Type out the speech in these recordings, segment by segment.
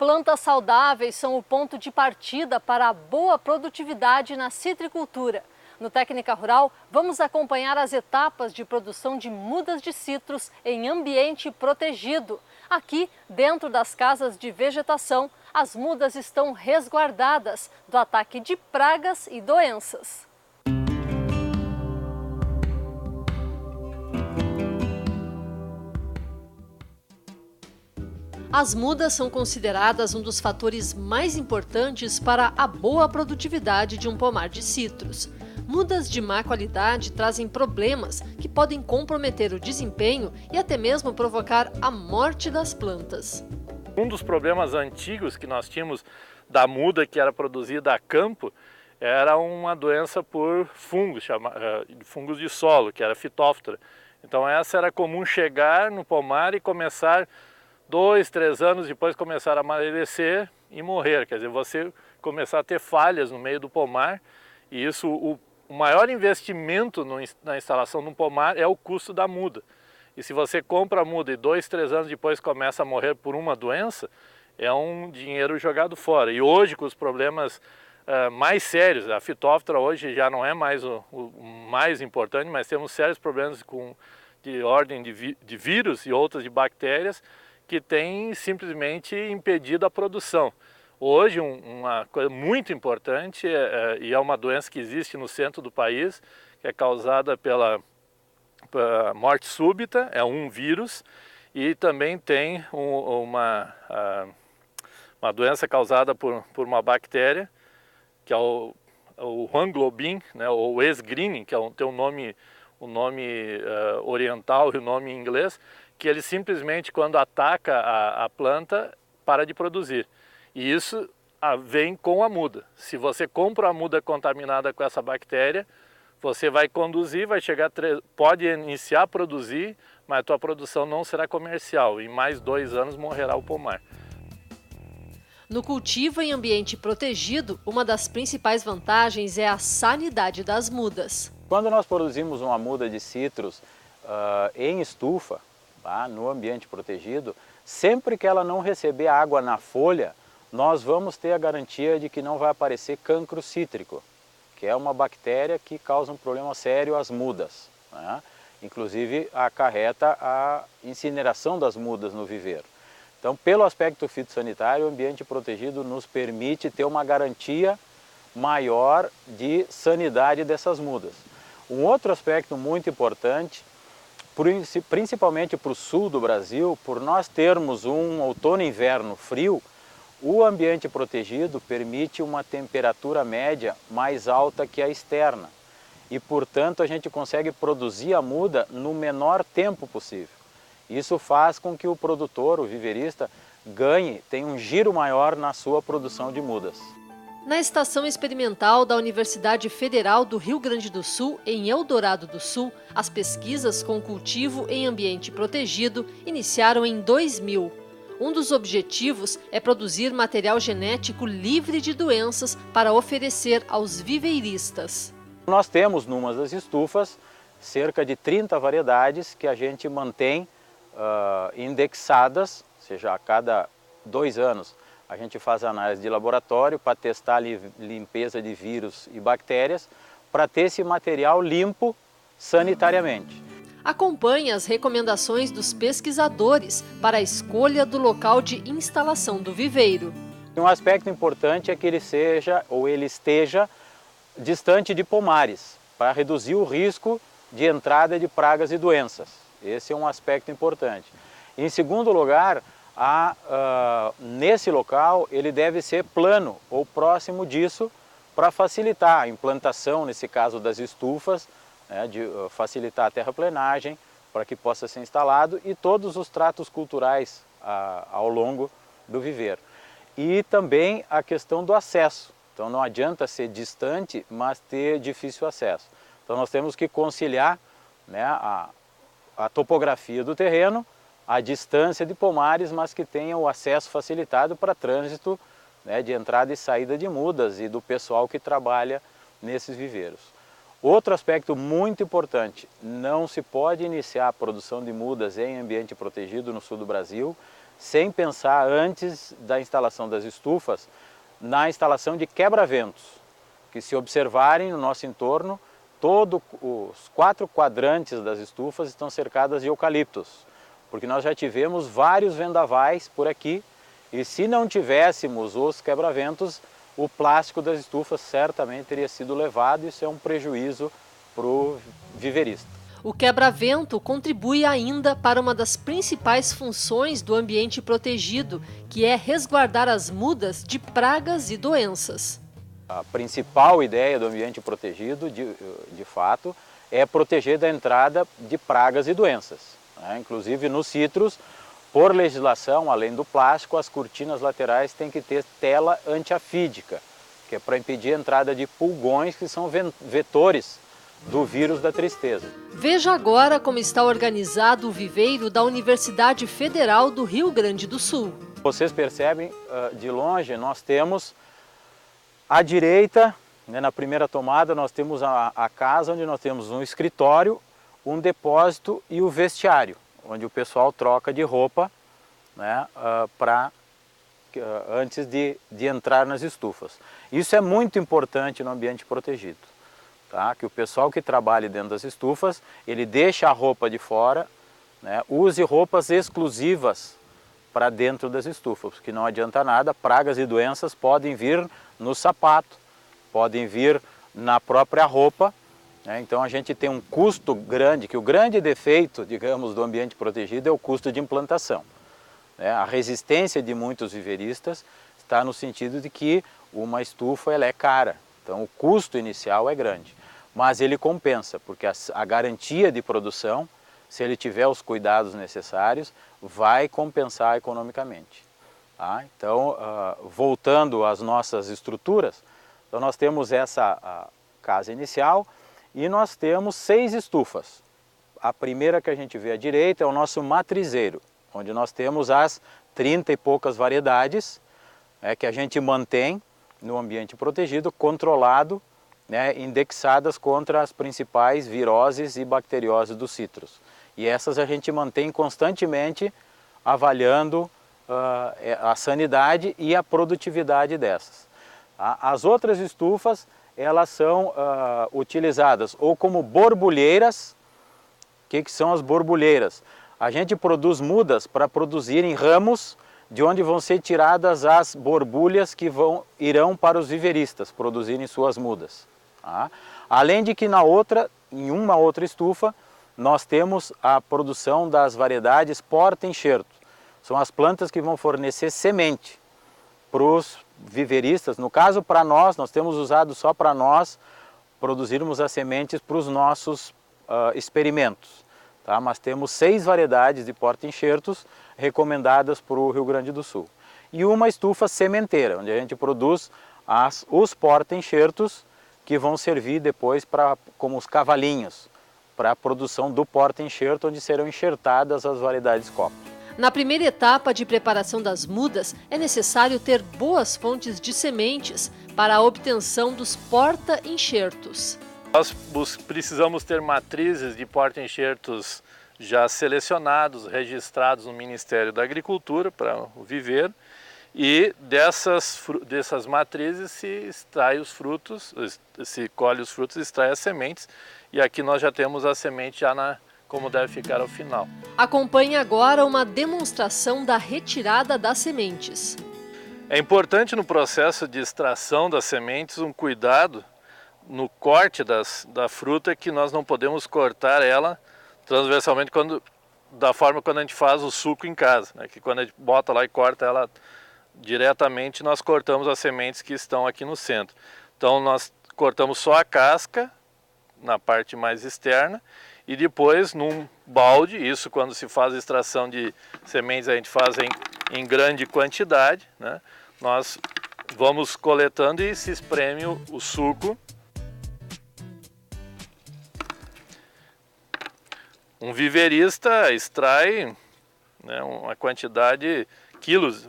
Plantas saudáveis são o ponto de partida para a boa produtividade na citricultura. No Técnica Rural, vamos acompanhar as etapas de produção de mudas de citros em ambiente protegido. Aqui, dentro das casas de vegetação, as mudas estão resguardadas do ataque de pragas e doenças. As mudas são consideradas um dos fatores mais importantes para a boa produtividade de um pomar de citros. Mudas de má qualidade trazem problemas que podem comprometer o desempenho e até mesmo provocar a morte das plantas. Um dos problemas antigos que nós tínhamos da muda que era produzida a campo era uma doença por fungos, fungos de solo, que era Phytophthora. Então essa era comum chegar no pomar e começar 2, 3 anos depois começar a amadurecer e morrer, quer dizer, você começar a ter falhas no meio do pomar, e isso, o maior investimento na instalação de um pomar é o custo da muda. E se você compra a muda e 2, 3 anos depois começa a morrer por uma doença, é um dinheiro jogado fora. E hoje, com os problemas mais sérios, a Phytophthora hoje já não é mais o mais importante, mas temos sérios problemas de ordem de vírus e outras de bactérias, que tem simplesmente impedido a produção. Hoje, uma coisa muito importante, e é uma doença que existe no centro do país, que é causada pela morte súbita, é um vírus, e também tem uma doença causada por uma bactéria, que é o Juan-Globin, né, ou S-Green, que tem um nome oriental e o nome em inglês, que ele simplesmente, quando ataca a planta, para de produzir. E isso vem com a muda. Se você compra a muda contaminada com essa bactéria, você vai conduzir, pode iniciar a produzir, mas a tua produção não será comercial. Em mais 2 anos morrerá o pomar. No cultivo em ambiente protegido, uma das principais vantagens é a sanidade das mudas. Quando nós produzimos uma muda de citros em estufa, no ambiente protegido, sempre que ela não receber água na folha, nós vamos ter a garantia de que não vai aparecer cancro cítrico, que é uma bactéria que causa um problema sério às mudas, né? Inclusive acarreta a incineração das mudas no viveiro. Então, pelo aspecto fitossanitário, o ambiente protegido nos permite ter uma garantia maior de sanidade dessas mudas. Um outro aspecto muito importante, principalmente para o sul do Brasil, por nós termos um outono e inverno frio, o ambiente protegido permite uma temperatura média mais alta que a externa. E, portanto, a gente consegue produzir a muda no menor tempo possível. Isso faz com que o produtor, o viveirista, tenha um giro maior na sua produção de mudas. Na estação experimental da Universidade Federal do Rio Grande do Sul, em Eldorado do Sul, as pesquisas com cultivo em ambiente protegido iniciaram em 2000. Um dos objetivos é produzir material genético livre de doenças para oferecer aos viveiristas. Nós temos, numa das estufas, cerca de 30 variedades que a gente mantém indexadas, ou seja, a cada 2 anos a gente faz análise de laboratório para testar a limpeza de vírus e bactérias, para ter esse material limpo sanitariamente. Acompanhe as recomendações dos pesquisadores para a escolha do local de instalação do viveiro. Um aspecto importante é que ele esteja distante de pomares, para reduzir o risco de entrada de pragas e doenças. Esse é um aspecto importante. Em segundo lugar, nesse local ele deve ser plano ou próximo disso para facilitar a implantação, nesse caso das estufas, né, de facilitar a terraplenagem para que possa ser instalado e todos os tratos culturais ao longo do viveiro. E também a questão do acesso. Então não adianta ser distante, mas ter difícil acesso. Então nós temos que conciliar, né, a topografia do terreno, a distância de pomares, mas que tenha o acesso facilitado para trânsito, né, de entrada e saída de mudas e do pessoal que trabalha nesses viveiros. Outro aspecto muito importante, não se pode iniciar a produção de mudas em ambiente protegido no sul do Brasil sem pensar antes da instalação das estufas, na instalação de quebra-ventos, que se observarem no nosso entorno, todos os 4 quadrantes das estufas estão cercadas de eucaliptos, porque nós já tivemos vários vendavais por aqui e se não tivéssemos os quebra-ventos, o plástico das estufas certamente teria sido levado e isso é um prejuízo para o viverista. O quebra-vento contribui ainda para uma das principais funções do ambiente protegido, que é resguardar as mudas de pragas e doenças. A principal ideia do ambiente protegido, de fato, é proteger da entrada de pragas e doenças, né? Inclusive nos citros, por legislação, além do plástico, as cortinas laterais têm que ter tela antiafídica, que é para impedir a entrada de pulgões, que são vetores do vírus da tristeza. Veja agora como está organizado o viveiro da Universidade Federal do Rio Grande do Sul. Vocês percebem, de longe, nós temos à direita, né, na primeira tomada, nós temos a casa onde nós temos um escritório, um depósito e o vestiário, onde o pessoal troca de roupa, né, antes de entrar nas estufas. Isso é muito importante no ambiente protegido. Tá? Que o pessoal que trabalha dentro das estufas, ele deixa a roupa de fora, né? Use roupas exclusivas para dentro das estufas, porque não adianta nada, pragas e doenças podem vir no sapato, podem vir na própria roupa, né? Então a gente tem um custo grande, que o grande defeito, digamos, do ambiente protegido é o custo de implantação, né? A resistência de muitos viveristas está no sentido de que uma estufa ela é cara. Então o custo inicial é grande, mas ele compensa, porque a garantia de produção, se ele tiver os cuidados necessários, vai compensar economicamente. Tá? Então, voltando às nossas estruturas, então nós temos essa casa inicial e nós temos 6 estufas. A primeira que a gente vê à direita é o nosso matrizeiro, onde nós temos as 30 e poucas variedades que a gente mantém no ambiente protegido, controlado, né, indexadas contra as principais viroses e bacterioses dos citros. E essas a gente mantém constantemente avaliando a sanidade e a produtividade dessas. As outras estufas, elas são utilizadas ou como borbulheiras. O que são as borbulheiras? A gente produz mudas para produzirem ramos de onde vão ser tiradas as borbulhas que irão para os viveristas produzirem suas mudas. Tá? Além de que em uma outra estufa, nós temos a produção das variedades porta-enxerto. São as plantas que vão fornecer semente para os viveristas. No caso, para nós temos usado só para nós produzirmos as sementes para os nossos experimentos. Tá? Mas temos 6 variedades de porta-enxertos recomendadas para o Rio Grande do Sul. E uma estufa sementeira, onde a gente produz os porta-enxertos que vão servir depois como os cavalinhos, para a produção do porta-enxerto, onde serão enxertadas as variedades copo. Na primeira etapa de preparação das mudas, é necessário ter boas fontes de sementes para a obtenção dos porta-enxertos. Nós precisamos ter matrizes de porta-enxertos já selecionados, registrados no Ministério da Agricultura para o viveiro, e dessas matrizes se extrai os frutos, se colhe os frutos e extrai as sementes, e aqui nós já temos a semente já como deve ficar ao final. Acompanhe agora uma demonstração da retirada das sementes. É importante no processo de extração das sementes um cuidado no corte da fruta, que nós não podemos cortar ela transversalmente da forma quando a gente faz o suco em casa, né? Que quando a gente bota lá e corta ela diretamente, nós cortamos as sementes que estão aqui no centro. Então nós cortamos só a casca na parte mais externa e depois num balde, isso quando se faz a extração de sementes a gente faz em grande quantidade, né? Nós vamos coletando e se espreme o suco. Um viverista extrai, né, uma quantidade,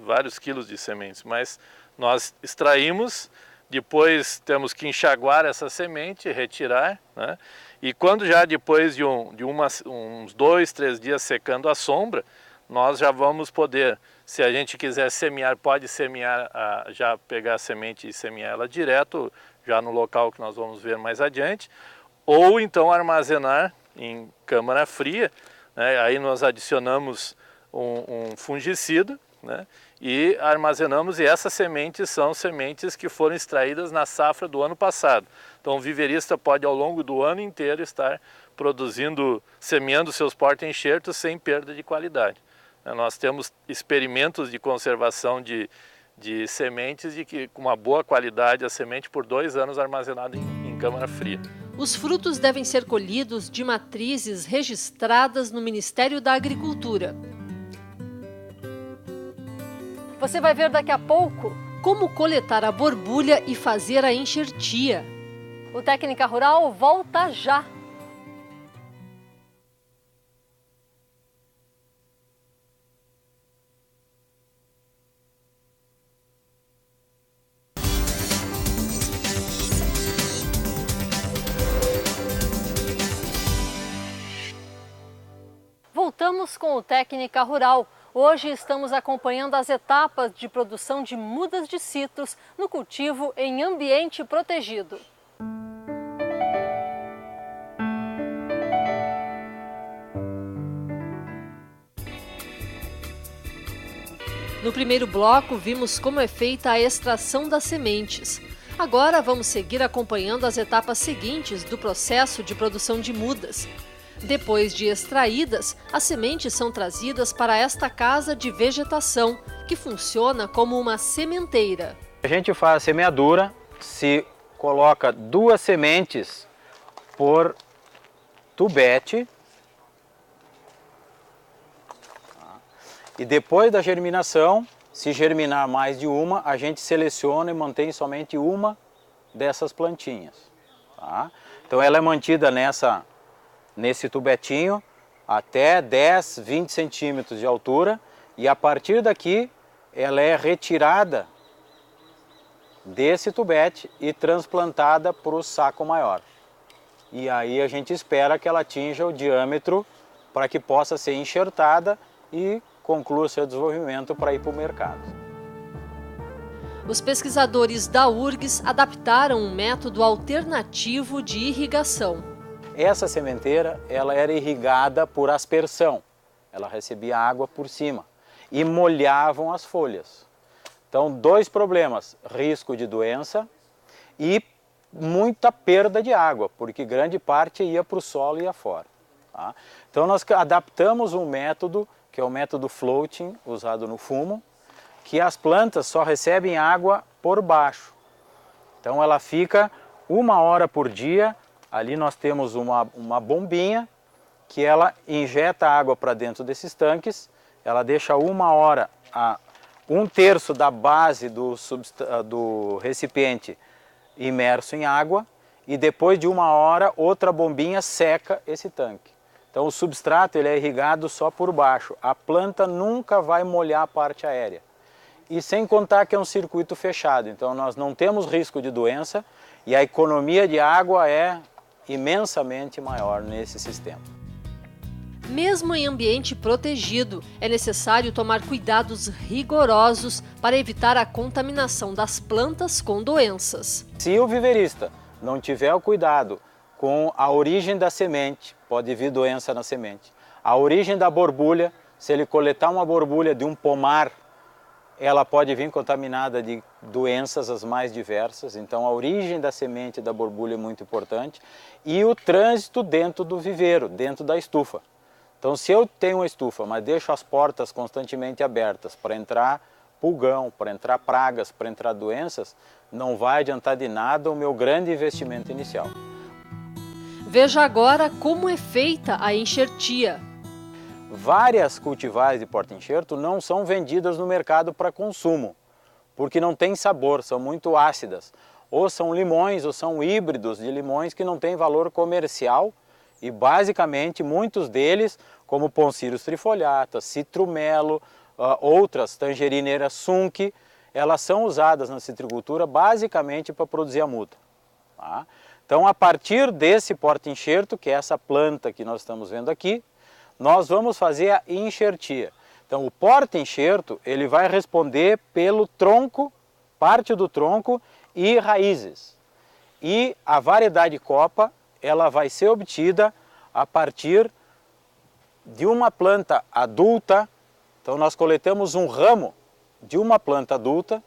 vários quilos de sementes, mas nós extraímos, depois temos que enxaguar essa semente, retirar, né, e quando já depois de uns 2, 3 dias secando à sombra, nós já vamos poder Se a gente quiser semear, pode semear, já pegar a semente e semear ela direto, já no local que nós vamos ver mais adiante, ou então armazenar em câmara fria, né? Aí nós adicionamos um fungicida, né? E armazenamos, e essas sementes são sementes que foram extraídas na safra do ano passado. Então o viverista pode ao longo do ano inteiro estar produzindo, semeando seus porta-enxertos sem perda de qualidade. Nós temos experimentos de conservação de sementes de que com uma boa qualidade a semente por 2 anos armazenada em câmara fria. Os frutos devem ser colhidos de matrizes registradas no Ministério da Agricultura. Você vai ver daqui a pouco como coletar a borbulha e fazer a enxertia. O Técnica Rural volta já! Voltamos com o Técnica Rural. Hoje estamos acompanhando as etapas de produção de mudas de citros no cultivo em ambiente protegido. No primeiro bloco, vimos como é feita a extração das sementes. Agora vamos seguir acompanhando as etapas seguintes do processo de produção de mudas. Depois de extraídas, as sementes são trazidas para esta casa de vegetação, que funciona como uma sementeira. A gente faz a semeadura, se coloca 2 sementes por tubete. E depois da germinação, se germinar mais de uma, a gente seleciona e mantém somente uma dessas plantinhas. Tá? Então ela é mantida nesse tubetinho até 10, 20 centímetros de altura, e a partir daqui ela é retirada desse tubete e transplantada para o saco maior. E aí a gente espera que ela atinja o diâmetro para que possa ser enxertada e conclua seu desenvolvimento para ir para o mercado. Os pesquisadores da URGS adaptaram um método alternativo de irrigação. Essa sementeira, ela era irrigada por aspersão, ela recebia água por cima e molhavam as folhas. Então, 2 problemas, risco de doença e muita perda de água, porque grande parte ia para o solo e ia fora. Tá? Então, nós adaptamos um método, que é o método floating, usado no fumo, que as plantas só recebem água por baixo. Então, ela fica 1 hora por dia. Ali nós temos uma bombinha que ela injeta água para dentro desses tanques, ela deixa 1 hora, 1/3 da base do recipiente imerso em água, e depois de 1 hora outra bombinha seca esse tanque. Então o substrato ele é irrigado só por baixo, a planta nunca vai molhar a parte aérea. E sem contar que é um circuito fechado, então nós não temos risco de doença e a economia de água é imensamente maior nesse sistema. Mesmo em ambiente protegido, é necessário tomar cuidados rigorosos para evitar a contaminação das plantas com doenças. Se o viverista não tiver o cuidado com a origem da semente, pode vir doença na semente. A origem da borbulha, se ele coletar uma borbulha de um pomar, ela pode vir contaminada de doenças as mais diversas, então a origem da semente da borbulha é muito importante, e o trânsito dentro do viveiro, dentro da estufa. Então se eu tenho uma estufa, mas deixo as portas constantemente abertas para entrar pulgão, para entrar pragas, para entrar doenças, não vai adiantar de nada o meu grande investimento inicial. Veja agora como é feita a enxertia. Várias cultivares de porta-enxerto não são vendidas no mercado para consumo, porque não tem sabor, são muito ácidas. Ou são limões, ou são híbridos de limões que não têm valor comercial, e basicamente muitos deles, como Poncirus trifoliata, citrumelo, outras, Tangerineira sunk, elas são usadas na citricultura basicamente para produzir a muda. Tá? Então a partir desse porta-enxerto, que é essa planta que nós estamos vendo aqui, nós vamos fazer a enxertia. Então o porta-enxerto ele vai responder pelo tronco, parte do tronco e raízes. E a variedade copa ela vai ser obtida a partir de uma planta adulta. Então nós coletamos um ramo de uma planta adulta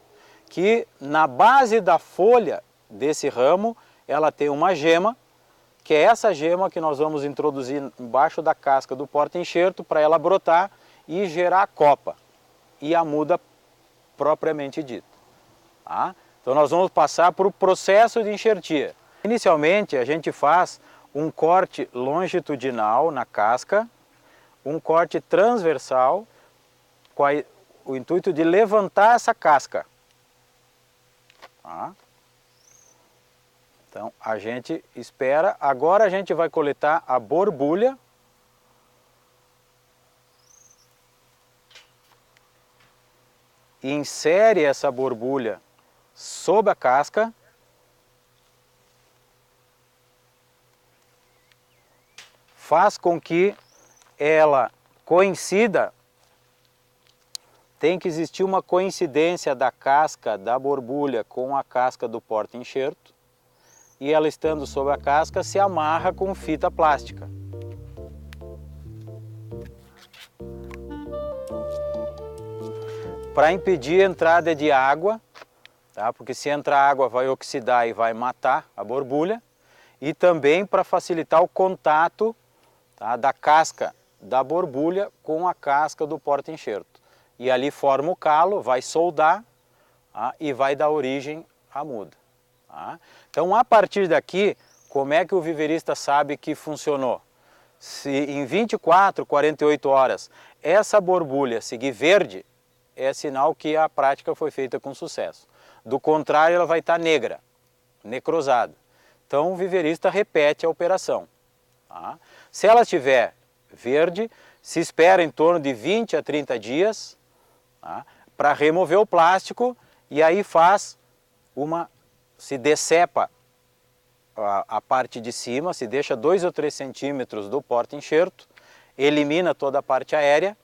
que na base da folha desse ramo ela tem uma gema, que é essa gema que nós vamos introduzir embaixo da casca do porta-enxerto para ela brotar e gerar a copa e a muda propriamente dita. Tá? Então nós vamos passar por o processo de enxertia. Inicialmente a gente faz um corte longitudinal na casca, um corte transversal com o intuito de levantar essa casca. Tá? Então a gente espera, agora a gente vai coletar a borbulha. E insere essa borbulha sob a casca. Faz com que ela coincida, tem que existir uma coincidência da casca da borbulha com a casca do porta-enxerto, e ela estando sobre a casca se amarra com fita plástica. Para impedir a entrada de água, tá? Porque se entrar água vai oxidar e vai matar a borbulha, e também para facilitar o contato, tá, da casca da borbulha com a casca do porta-enxerto. E ali forma o calo, vai soldar, tá, e vai dar origem à muda. Tá? Então a partir daqui, como é que o viverista sabe que funcionou? Se em 24, 48 horas essa borbulha seguir verde, é sinal que a prática foi feita com sucesso. Do contrário, ela vai estar negra, necrosada. Então o viverista repete a operação. Tá? Se ela estiver verde, se espera em torno de 20 a 30 dias, tá, para remover o plástico, e aí se decepa a parte de cima, se deixa 2 ou 3 centímetros do porta-enxerto, elimina toda a parte aérea,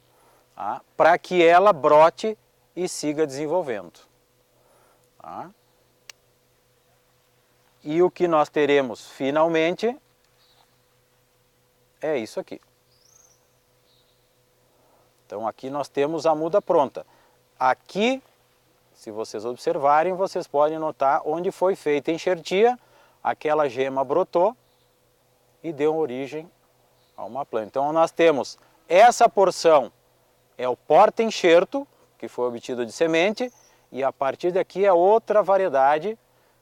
tá, para que ela brote e siga desenvolvendo. Tá? E o que nós teremos finalmente é isso aqui. Então aqui nós temos a muda pronta. Aqui, se vocês observarem, vocês podem notar onde foi feita a enxertia, aquela gema brotou e deu origem a uma planta. Então nós temos essa porção, é o porta-enxerto, que foi obtido de semente, e a partir daqui é outra variedade,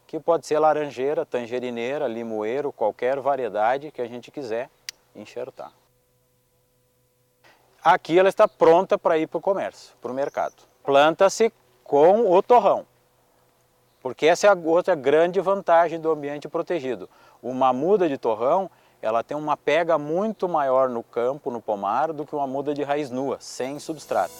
que pode ser laranjeira, tangerineira, limoeiro, qualquer variedade que a gente quiser enxertar. Aqui ela está pronta para ir para o comércio, para o mercado. Planta-se com o torrão, porque essa é a outra grande vantagem do ambiente protegido. Uma muda de torrão, ela tem uma pega muito maior no campo, no pomar, do que uma muda de raiz nua, sem substrato.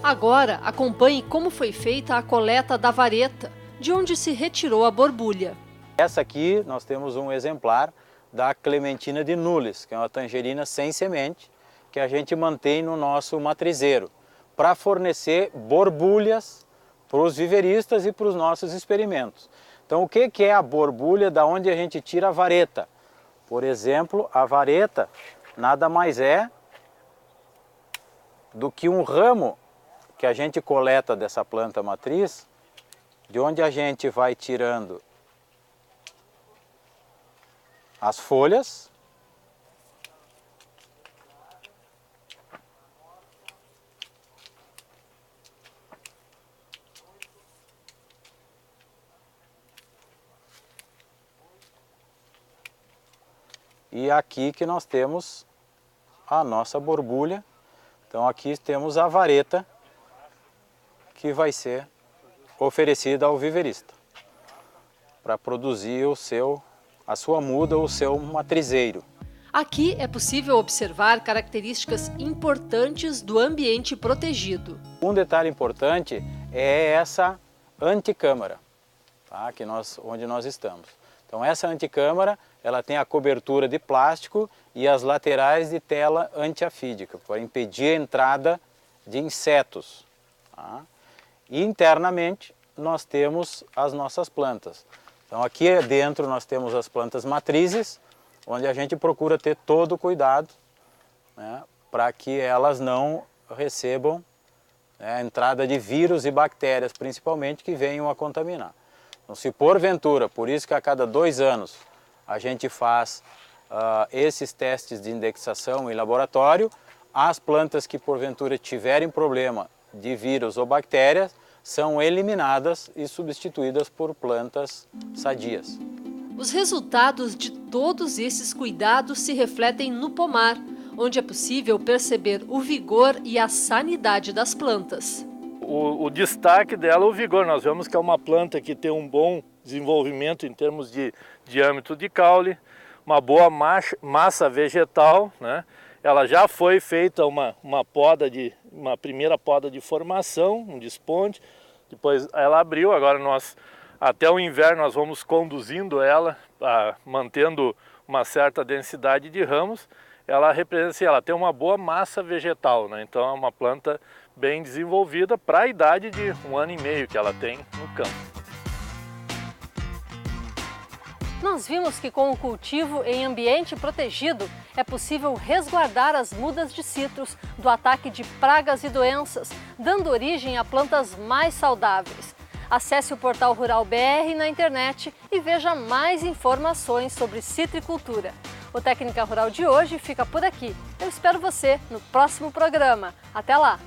Agora acompanhe como foi feita a coleta da vareta, de onde se retirou a borbulha. Essa aqui nós temos um exemplar da Clementina de Nules, que é uma tangerina sem semente, que a gente mantém no nosso matrizeiro, para fornecer borbulhas para os viveristas e para os nossos experimentos. Então o que é a borbulha, da onde a gente tira a vareta? Por exemplo, a vareta nada mais é do que um ramo que a gente coleta dessa planta matriz, de onde a gente vai tirando as folhas, e aqui que nós temos a nossa borbulha. Então aqui temos a vareta que vai ser oferecida ao viverista para produzir a sua muda ou o seu matrizeiro. Aqui é possível observar características importantes do ambiente protegido. Um detalhe importante é essa anticâmara, tá? Onde nós estamos. Então essa anticâmara, ela tem a cobertura de plástico e as laterais de tela antiafídica, para impedir a entrada de insetos. Tá? E internamente nós temos as nossas plantas. Então aqui dentro nós temos as plantas matrizes, onde a gente procura ter todo o cuidado, né, para que elas não recebam, né, a entrada de vírus e bactérias, principalmente, que venham a contaminar. Então, se porventura, por isso que a cada 2 anos a gente faz esses testes de indexação em laboratório, as plantas que porventura tiverem problema de vírus ou bactérias são eliminadas e substituídas por plantas sadias. Os resultados de todos esses cuidados se refletem no pomar, onde é possível perceber o vigor e a sanidade das plantas. O destaque dela é o vigor. Nós vemos que é uma planta que tem um bom desenvolvimento em termos de diâmetro de caule, uma boa massa vegetal, né? Ela já foi feita uma primeira poda de formação, um desponte, depois ela abriu, agora até o inverno nós vamos conduzindo ela, mantendo uma certa densidade de ramos. Ela tem uma boa massa vegetal, né? Então é uma planta bem desenvolvida para a idade de 1 ano e meio que ela tem no campo. Nós vimos que com o cultivo em ambiente protegido é possível resguardar as mudas de citros do ataque de pragas e doenças, dando origem a plantas mais saudáveis. Acesse o portal Rural BR na internet e veja mais informações sobre citricultura. O Técnica Rural de hoje fica por aqui. Eu espero você no próximo programa. Até lá!